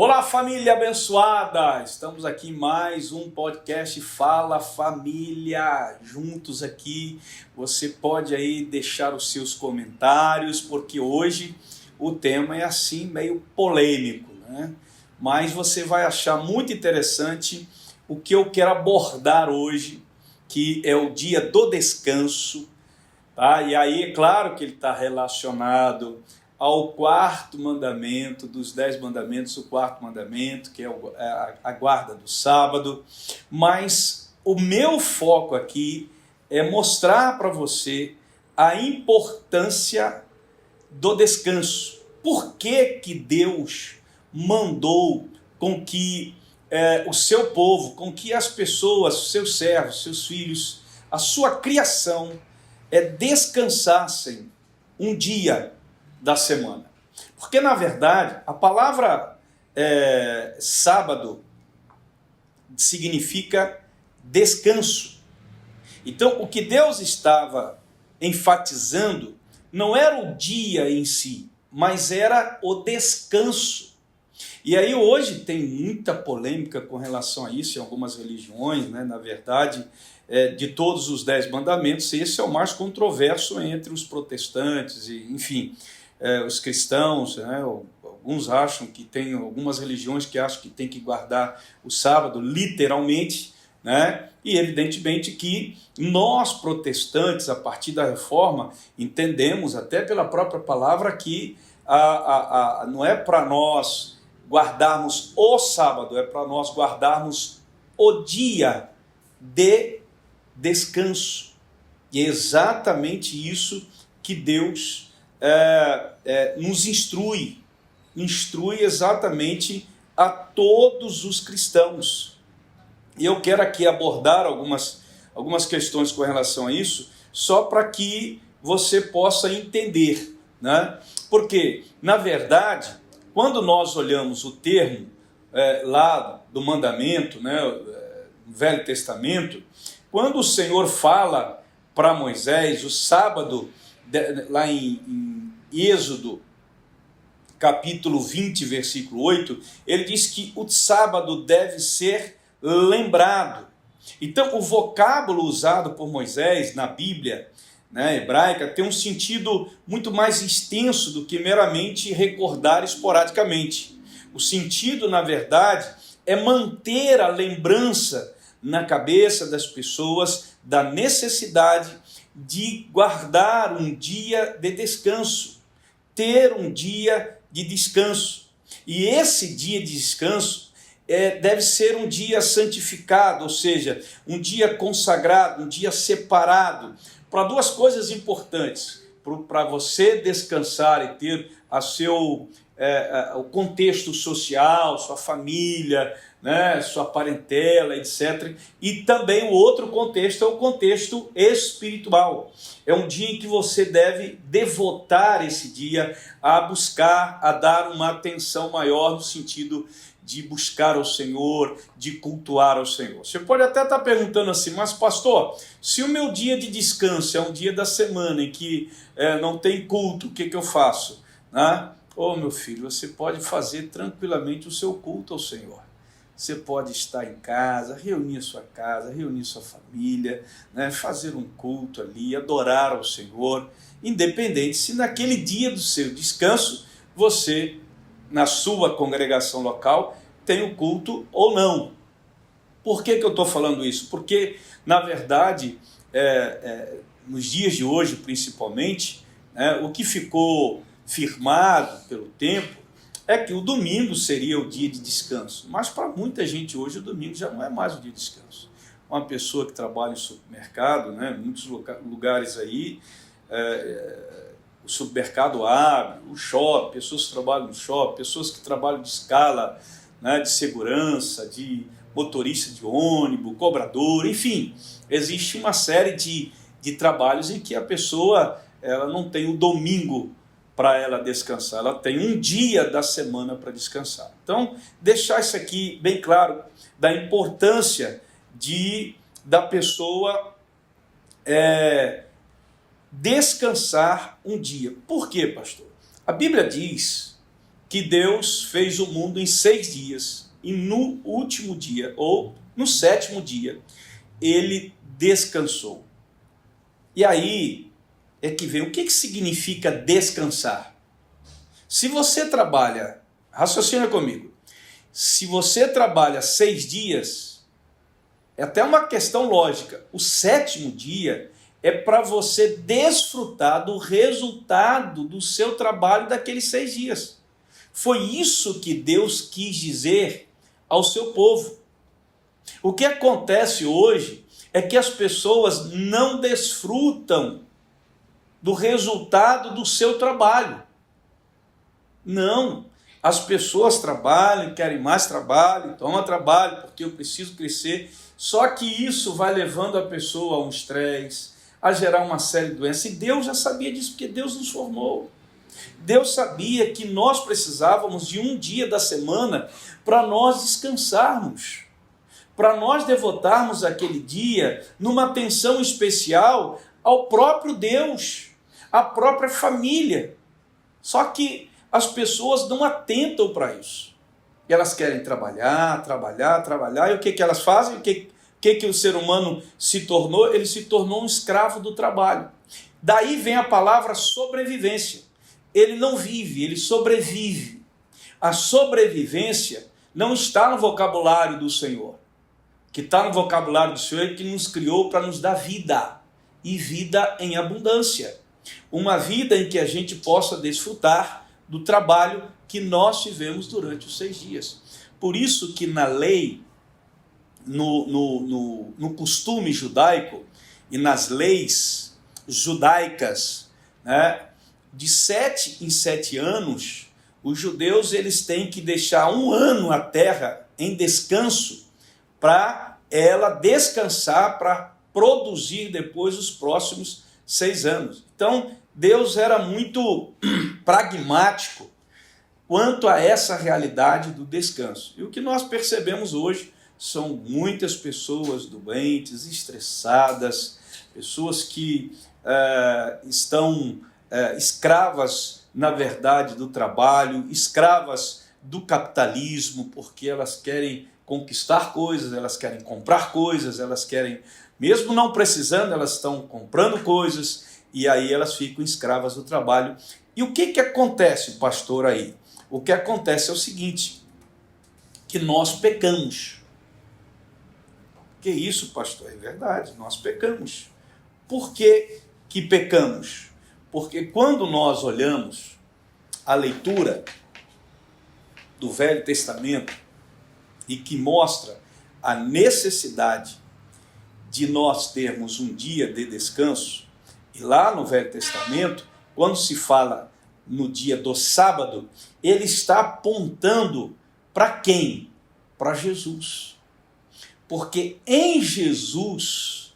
Olá, família abençoada! Estamos aqui em mais um podcast Fala Família, juntos aqui. Você pode aí deixar os seus comentários, porque hoje o tema é assim meio polêmico, né? Mas você vai achar muito interessante o que eu quero abordar hoje, que é o dia do descanso, tá? E aí é claro que ele está relacionado ao quarto mandamento, dos 10 mandamentos, o quarto mandamento, que é a guarda do sábado, mas o meu foco aqui é mostrar para você a importância do descanso. Por que Deus mandou com que o seu povo, com que as pessoas, seus servos, seus filhos, a sua criação, descansassem um dia da semana? Porque, na verdade, a palavra sábado significa descanso. Então, o que Deus estava enfatizando não era o dia em si, mas era o descanso. E aí hoje tem muita polêmica com relação a isso em algumas religiões, né? Na verdade, de todos os 10 mandamentos, esse é o mais controverso entre os protestantes e, enfim, os cristãos, né? Alguns acham que tem algumas religiões que acham que tem que guardar o sábado literalmente, né? E evidentemente que nós protestantes, a partir da reforma, entendemos até pela própria palavra que não é para nós guardarmos o sábado, é para nós guardarmos o dia de descanso. E é exatamente isso que Deus nos instrui exatamente a todos os cristãos. E eu quero aqui abordar algumas questões com relação a isso, só para que você possa entender, né? Porque, na verdade, quando nós olhamos o termo lá do mandamento, né, no Velho Testamento, quando o Senhor fala para Moisés, o sábado, lá em Êxodo, capítulo 20, versículo 8, ele diz que o sábado deve ser lembrado. Então, o vocábulo usado por Moisés na Bíblia, né, hebraica, tem um sentido muito mais extenso do que meramente recordar esporadicamente. O sentido, na verdade, é manter a lembrança na cabeça das pessoas da necessidade de guardar um dia de descanso, ter um dia de descanso. E esse dia de descanso deve ser um dia santificado, ou seja, um dia consagrado, um dia separado, para duas coisas importantes: para você descansar e ter o contexto social, sua família, né, sua parentela, etc. E também o outro contexto é o contexto espiritual. É um dia em que você deve devotar esse dia a buscar, a dar uma atenção maior no sentido de buscar ao Senhor, de cultuar ao Senhor. Você pode até estar perguntando assim, mas pastor, se o meu dia de descanso é um dia da semana em que não tem culto, o que eu faço? Né? Meu filho, você pode fazer tranquilamente o seu culto ao Senhor. Você pode estar em casa, reunir sua casa, reunir sua família, né, fazer um culto ali, adorar ao Senhor, independente se naquele dia do seu descanso você, na sua congregação local, tem o culto ou não. Por que eu estou falando isso? Porque, na verdade, nos dias de hoje, principalmente, o que ficou firmado pelo tempo é que o domingo seria o dia de descanso. Mas para muita gente hoje o domingo já não é mais o dia de descanso. Uma pessoa que trabalha em supermercado, né, muitos lugares aí, o supermercado abre, o shopping, pessoas que trabalham no shopping, pessoas que trabalham de escala, né, de segurança, de motorista de ônibus, cobrador, enfim, existe uma série de trabalhos em que a pessoa ela não tem o domingo para ela descansar, ela tem um dia da semana para descansar. Então, deixar isso aqui bem claro da importância da pessoa descansar um dia. Por quê, pastor? A Bíblia diz que Deus fez o mundo em 6 dias, e no último dia, ou no 7º dia, ele descansou. E aí é que vem, o que significa descansar? Se você trabalha, raciocina comigo, se você trabalha 6 dias, é até uma questão lógica, o 7º dia é para você desfrutar do resultado do seu trabalho daqueles 6 dias. Foi isso que Deus quis dizer ao seu povo. O que acontece hoje é que as pessoas não desfrutam do resultado do seu trabalho. Não, as pessoas trabalham, querem mais trabalho, toma trabalho porque eu preciso crescer, só que isso vai levando a pessoa a um estresse, a gerar uma série de doenças, e Deus já sabia disso, porque Deus nos formou. Deus sabia que nós precisávamos de um dia da semana para nós descansarmos, para nós devotarmos aquele dia numa atenção especial ao próprio Deus, à própria família. Só que as pessoas não atentam para isso. E elas querem trabalhar, e o que elas fazem? O que o ser humano se tornou? Ele se tornou um escravo do trabalho. Daí vem a palavra sobrevivência. Ele não vive, ele sobrevive. A sobrevivência não está no vocabulário do Senhor. O que está no vocabulário do Senhor é que nos criou para nos dar vida, e vida em abundância. Uma vida em que a gente possa desfrutar do trabalho que nós tivemos durante os 6 dias. Por isso que na lei, no costume judaico e nas leis judaicas, né, de 7 em 7 anos, os judeus eles têm que deixar 1 ano a terra em descanso para ela descansar, para produzir depois os próximos 6 anos. Então, Deus era muito pragmático quanto a essa realidade do descanso. E o que nós percebemos hoje são muitas pessoas doentes, estressadas, pessoas que estão escravas, na verdade, do trabalho, escravas do capitalismo, porque elas querem conquistar coisas, elas querem comprar coisas, elas querem, mesmo não precisando, elas estão comprando coisas, e aí elas ficam escravas do trabalho. E o que acontece, pastor, aí? O que acontece é o seguinte, que nós pecamos. Que isso, pastor? É verdade, nós pecamos. Por que pecamos? Porque quando nós olhamos a leitura do Velho Testamento e que mostra a necessidade de nós termos um dia de descanso, e lá no Velho Testamento, quando se fala no dia do sábado, ele está apontando para quem? Para Jesus. Porque em Jesus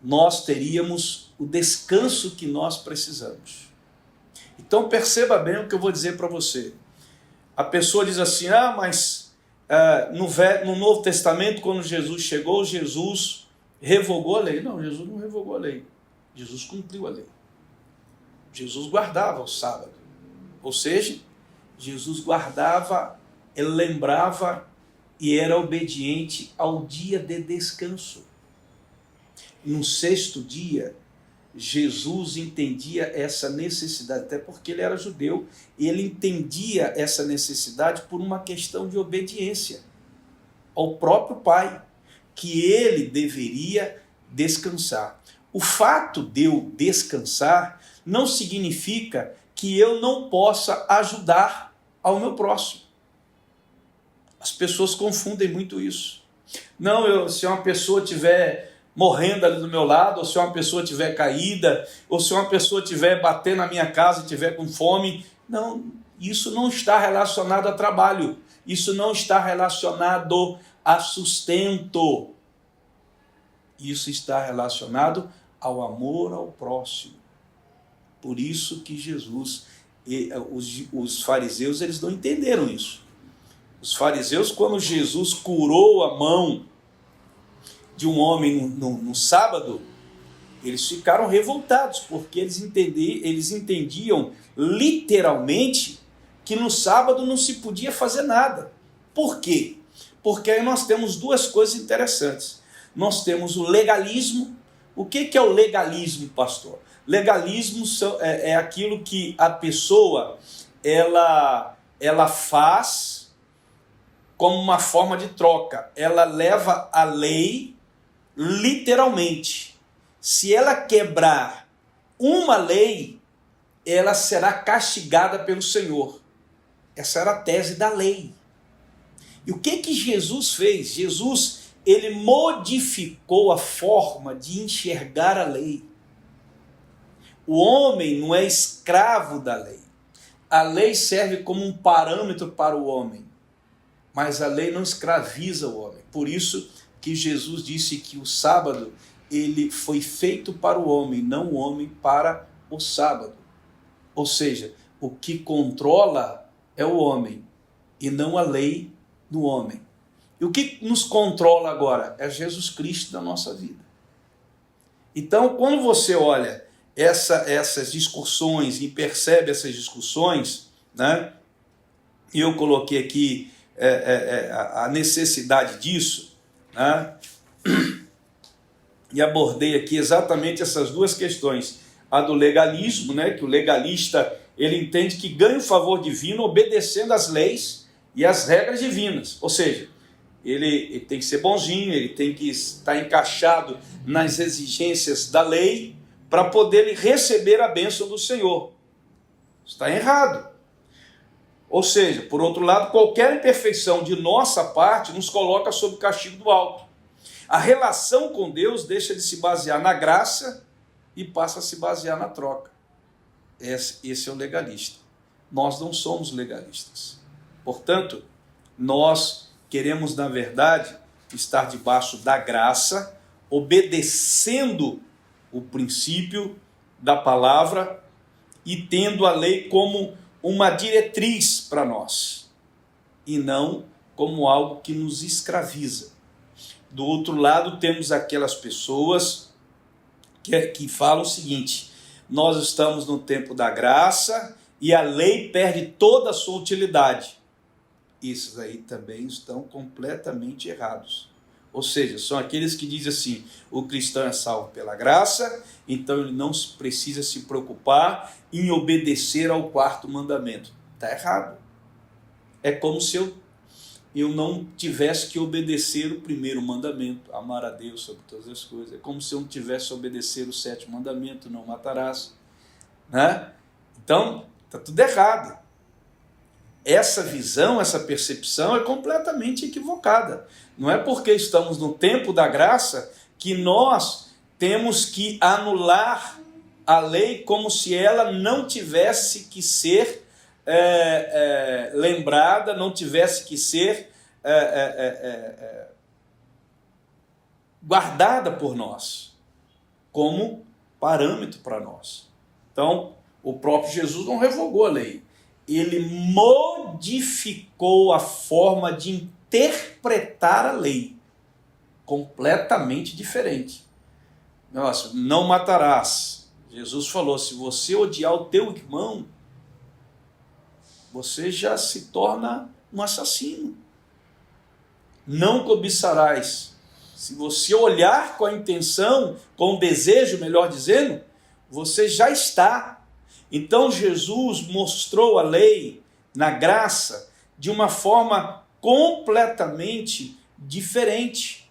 nós teríamos o descanso que nós precisamos. Então perceba bem o que eu vou dizer para você. A pessoa diz assim, mas no Novo Testamento, quando Jesus chegou, Jesus revogou a lei. Não, Jesus não revogou a lei. Jesus cumpriu a lei. Jesus guardava o sábado. Ou seja, Jesus guardava, ele lembrava e era obediente ao dia de descanso. No 6º dia, Jesus entendia essa necessidade, até porque ele era judeu, e ele entendia essa necessidade por uma questão de obediência ao próprio Pai, que ele deveria descansar. O fato de eu descansar não significa que eu não possa ajudar ao meu próximo. As pessoas confundem muito isso. Não, se uma pessoa estiver morrendo ali do meu lado, ou se uma pessoa estiver caída, ou se uma pessoa estiver batendo na minha casa e estiver com fome, não, isso não está relacionado a trabalho, isso não está relacionado a sustento, isso está relacionado ao amor ao próximo. Por isso que Jesus, os fariseus, eles não entenderam isso. Os fariseus, quando Jesus curou a mão de um homem no sábado, eles ficaram revoltados, porque eles entendiam literalmente que no sábado não se podia fazer nada. Por quê? Porque aí nós temos duas coisas interessantes. Nós temos o legalismo. O que é o legalismo, pastor? Legalismo é aquilo que a pessoa ela faz como uma forma de troca. Ela leva a lei literalmente. Se ela quebrar uma lei, ela será castigada pelo Senhor. Essa era a tese da lei. E o que Jesus fez? Jesus, ele modificou a forma de enxergar a lei. O homem não é escravo da lei. A lei serve como um parâmetro para o homem, mas a lei não escraviza o homem. Por isso que Jesus disse que o sábado ele foi feito para o homem, não o homem para o sábado. Ou seja, o que controla é o homem e não a lei do homem. E o que nos controla agora? É Jesus Cristo na nossa vida. Então, quando você olha essas discussões e percebe essas discussões, né? E eu coloquei aqui a necessidade disso, né? E abordei aqui exatamente essas duas questões. A do legalismo, né? Que o legalista ele entende que ganha o favor divino obedecendo às leis e às regras divinas. Ou seja, ele tem que ser bonzinho, ele tem que estar encaixado nas exigências da lei para poder receber a bênção do Senhor. Está errado. Ou seja, por outro lado, qualquer imperfeição de nossa parte nos coloca sob o castigo do alto. A relação com Deus deixa de se basear na graça e passa a se basear na troca. Esse é o legalista. Nós não somos legalistas. Portanto, nós queremos, na verdade, estar debaixo da graça, obedecendo o princípio da palavra e tendo a lei como uma diretriz para nós, e não como algo que nos escraviza. Do outro lado, temos aquelas pessoas que falam o seguinte: nós estamos no tempo da graça e a lei perde toda a sua utilidade. Esses aí também estão completamente errados. Ou seja, são aqueles que dizem assim: o cristão é salvo pela graça, então ele não precisa se preocupar em obedecer ao quarto mandamento. Está errado. É como se eu não tivesse que obedecer o primeiro mandamento, amar a Deus sobre todas as coisas. É como se eu não tivesse que obedecer o sétimo mandamento, não matarás. Né? Então, está tudo errado. Essa visão, essa percepção é completamente equivocada. Não é porque estamos no tempo da graça que nós temos que anular a lei como se ela não tivesse que ser lembrada, não tivesse que ser guardada por nós, como parâmetro para nós. Então, o próprio Jesus não revogou a lei. Ele modificou a forma de interpretar a lei, completamente diferente. Nossa, não matarás. Jesus falou: se você odiar o teu irmão, você já se torna um assassino. Não cobiçarás. Se você olhar com a intenção, com o desejo, melhor dizendo, você já está. Então Jesus mostrou a lei na graça de uma forma completamente diferente,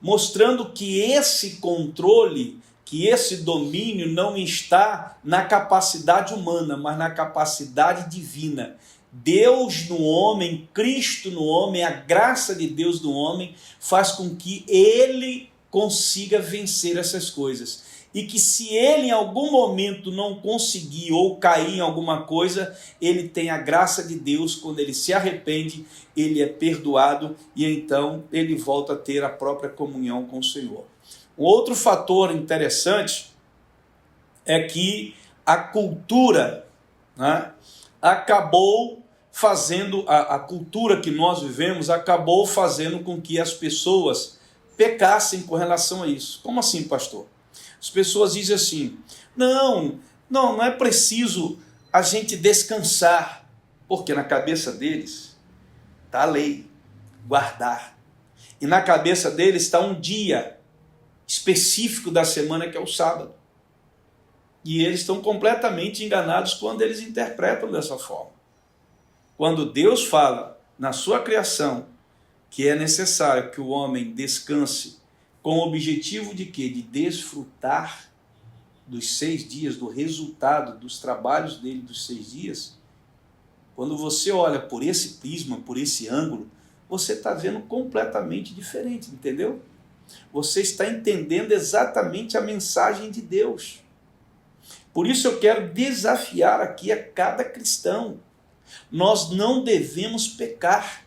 mostrando que esse controle, que esse domínio não está na capacidade humana, mas na capacidade divina. Deus no homem, Cristo no homem, a graça de Deus no homem faz com que ele consiga vencer essas coisas. E que se ele em algum momento não conseguir ou cair em alguma coisa, ele tem a graça de Deus. Quando ele se arrepende, ele é perdoado e então ele volta a ter a própria comunhão com o Senhor. Um outro fator interessante é que a cultura, né, acabou fazendo, a cultura que nós vivemos acabou fazendo com que as pessoas pecassem com relação a isso. Como assim, pastor? As pessoas dizem assim: não é preciso a gente descansar. Porque na cabeça deles está a lei, guardar. E na cabeça deles está um dia específico da semana, que é o sábado. E eles estão completamente enganados quando eles interpretam dessa forma. Quando Deus fala na sua criação que é necessário que o homem descanse com o objetivo de quê? De desfrutar dos 6 dias, do resultado dos trabalhos dele dos 6 dias. Quando você olha por esse prisma, por esse ângulo, você está vendo completamente diferente, entendeu? Você está entendendo exatamente a mensagem de Deus. Por isso eu quero desafiar aqui a cada cristão. Nós não devemos pecar.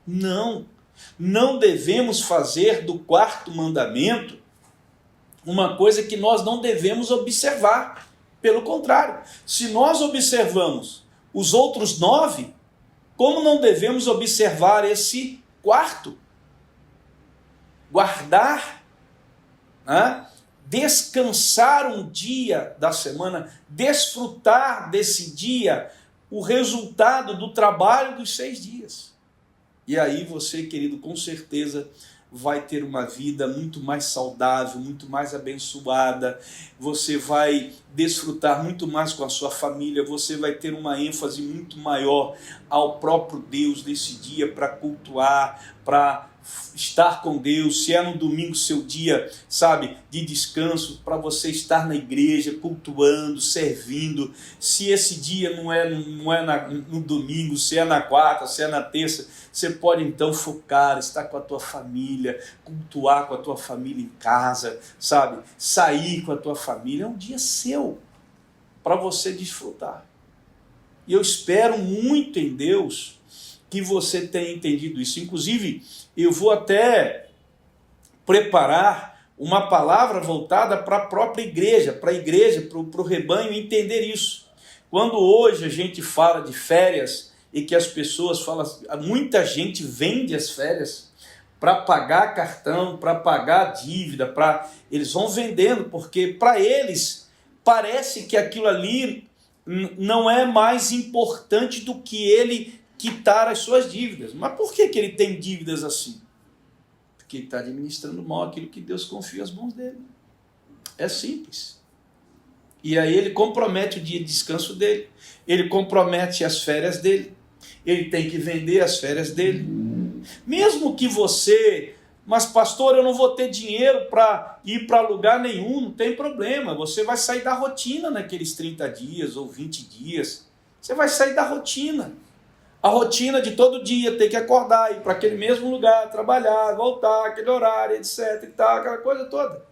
Não devemos fazer do 4º mandamento uma coisa que nós não devemos observar. Pelo contrário, se nós observamos os outros 9, como não devemos observar esse 4º? Guardar, né? Descansar um dia da semana, desfrutar desse dia, o resultado do trabalho dos 6 dias. E aí você, querido, com certeza vai ter uma vida muito mais saudável, muito mais abençoada, você vai desfrutar muito mais com a sua família, você vai ter uma ênfase muito maior ao próprio Deus nesse dia, para cultuar, para estar com Deus. Se é no domingo seu dia, sabe, de descanso, para você estar na igreja, cultuando, servindo. Se esse dia não é no domingo, se é na quarta, se é na terça, você pode então focar, estar com a tua família, cultuar com a tua família em casa, sabe, sair com a tua família. É um dia seu, para você desfrutar. E eu espero muito em Deus que você tenha entendido isso. Inclusive, eu vou até preparar uma palavra voltada para a própria igreja, para o rebanho entender isso. Quando hoje a gente fala de férias e que as pessoas falam, muita gente vende as férias para pagar cartão, para pagar dívida, eles vão vendendo, porque para eles parece que aquilo ali não é mais importante do que ele quitar as suas dívidas. Mas por que ele tem dívidas assim? Porque ele está administrando mal aquilo que Deus confia às mãos dele. É simples. E aí ele compromete o dia de descanso dele, ele compromete as férias dele, ele tem que vender as férias dele. Mesmo que você, mas pastor, eu não vou ter dinheiro para ir para lugar nenhum, não tem problema, você vai sair da rotina naqueles 30 dias ou 20 dias, você vai sair da rotina. A rotina de todo dia, ter que acordar, ir para aquele mesmo lugar, trabalhar, voltar, aquele horário, etc. e tal, aquela coisa toda.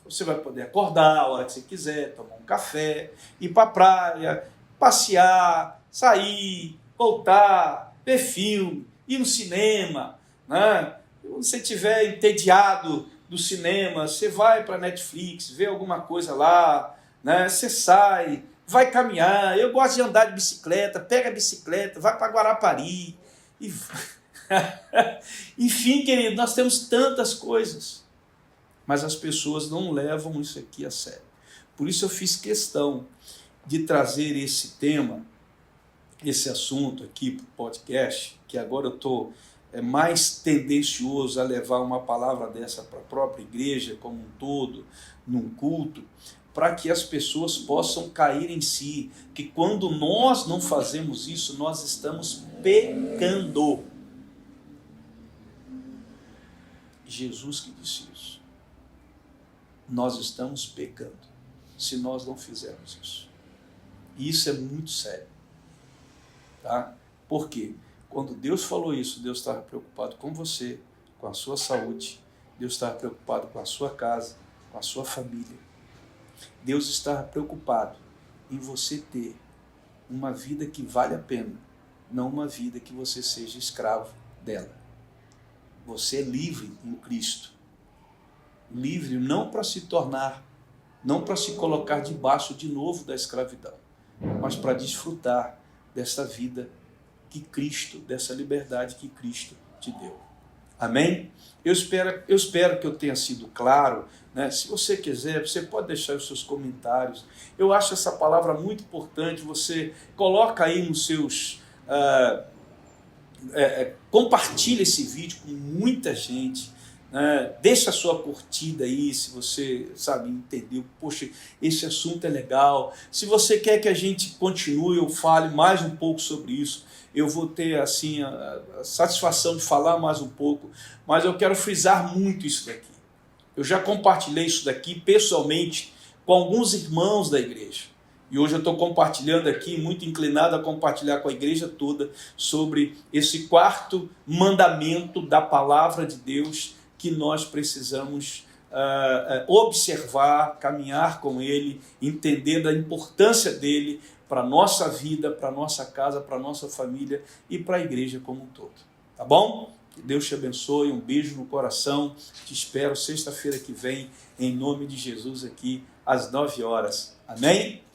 Você vai poder acordar a hora que você quiser, tomar um café, ir para a praia, passear, sair, voltar, ver filme, ir no cinema, né? Quando você estiver entediado do cinema, você vai para a Netflix, vê alguma coisa lá, né? Você sai, vai caminhar. Eu gosto de andar de bicicleta, pega a bicicleta, vai para Guarapari. Enfim, querido, nós temos tantas coisas, mas as pessoas não levam isso aqui a sério. Por isso eu fiz questão de trazer esse tema, esse assunto aqui para o podcast, que agora eu estou mais tendencioso a levar uma palavra dessa para a própria igreja como um todo, num culto, para que as pessoas possam cair em si, que quando nós não fazemos isso, nós estamos pecando. Jesus que disse isso. Nós estamos pecando se nós não fizermos isso. E isso é muito sério. Tá? Por quê? Quando Deus falou isso, Deus estava preocupado com você, com a sua saúde, Deus estava preocupado com a sua casa, com a sua família. Deus estava preocupado em você ter uma vida que vale a pena, não uma vida que você seja escravo dela. Você é livre em Cristo. Livre não para se tornar, não para se colocar debaixo de novo da escravidão, mas para desfrutar dessa vida que Cristo, dessa liberdade que Cristo te deu. Amém? Eu espero que eu tenha sido claro, né? Se você quiser, você pode deixar os seus comentários. Eu acho essa palavra muito importante. Você coloca aí nos seus... compartilha esse vídeo com muita gente, né? Deixa a sua curtida aí, se você entendeu, poxa, esse assunto é legal. Se você quer que a gente continue, eu fale mais um pouco sobre isso, eu vou ter assim a satisfação de falar mais um pouco, mas eu quero frisar muito isso daqui. Eu já compartilhei isso daqui pessoalmente com alguns irmãos da igreja. E hoje eu estou compartilhando aqui, muito inclinado a compartilhar com a igreja toda, sobre esse quarto mandamento da palavra de Deus que nós precisamos observar, caminhar com ele, entender da importância dele para a nossa vida, para a nossa casa, para a nossa família e para a igreja como um todo. Tá bom? Que Deus te abençoe, um beijo no coração. Te espero sexta-feira que vem, em nome de Jesus, aqui às 9 horas. Amém?